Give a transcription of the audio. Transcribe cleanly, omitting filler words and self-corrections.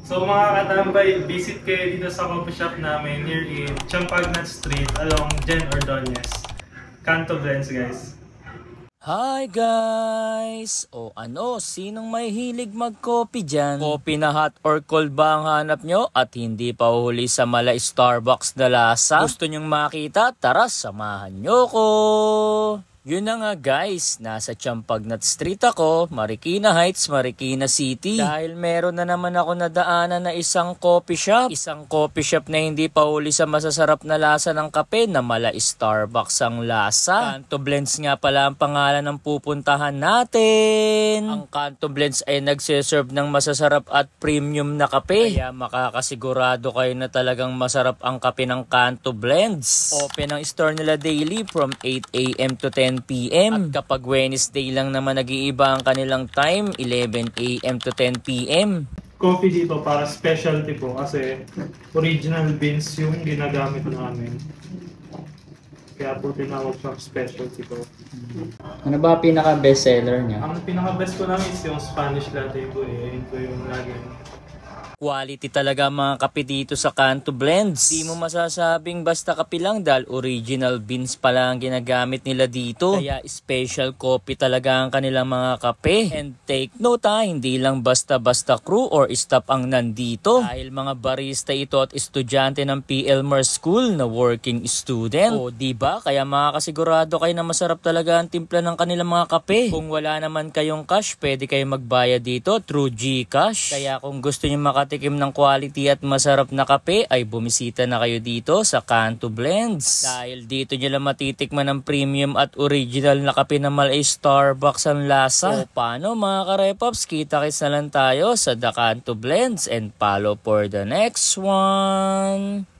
So mga katambay, visit kayo dito sa coffee shop namin near in Champagnat Street along Jen Ordonez. Canto Blends, guys. Hi guys! O ano, sinong may hilig mag-coffee dyan? Coffee na hot or cold ba ang hanap nyo at hindi pa uhuli sa mala Starbucks na lasa? Gusto nyong makita? Tara, samahan nyo ko! Yun na nga guys, nasa Champagnat Street ako, Marikina Heights, Marikina City. Dahil meron na naman ako nadaanan na isang coffee shop. Isang coffee shop na hindi pa huli sa masasarap na lasa ng kape na mala Starbucks ang lasa. Canto Blends nga pala ang pangalan ng pupuntahan natin. Ang Canto Blends ay nagsiserve ng masasarap at premium na kape. Kaya makakasigurado kayo na talagang masarap ang kape ng Canto Blends. Open ang store nila daily from 8 AM to 10 PM. At kapag Wednesday lang naman nag-iiba ang kanilang time, 11 AM to 10 PM. Coffee dito para specialty po kasi original beans yung ginagamit namin. Kaya po tinawag siyang specialty po. Ano ba pinaka-best seller niya? Ang pinaka-best ko namin is yung Spanish latte po eh. Yun po yung lagi. Quality talaga mga kape dito sa Canto Blends. Di mo masasabing basta kape lang dahil original beans pala ang ginagamit nila dito. Kaya special coffee talaga ang kanilang mga kape. And take note hindi lang basta-basta crew or staff ang nandito. Dahil mga barista ito at estudyante ng PLMAR School na working student. O diba? Kaya makakasigurado kayo na masarap talaga ang timpla ng kanilang mga kape. Kung wala naman kayong cash, pwede kayo magbayad dito through GCash. Kaya kung gusto nyo makatikim ng quality at masarap na kape ay bumisita na kayo dito sa Canto Blends. Dahil dito nyo lang matitikman ng premium at original na kape na mala Starbucks ang lasa. O paano mga karepops, kita-kits na lang tayo sa The Canto Blends and follow for the next one.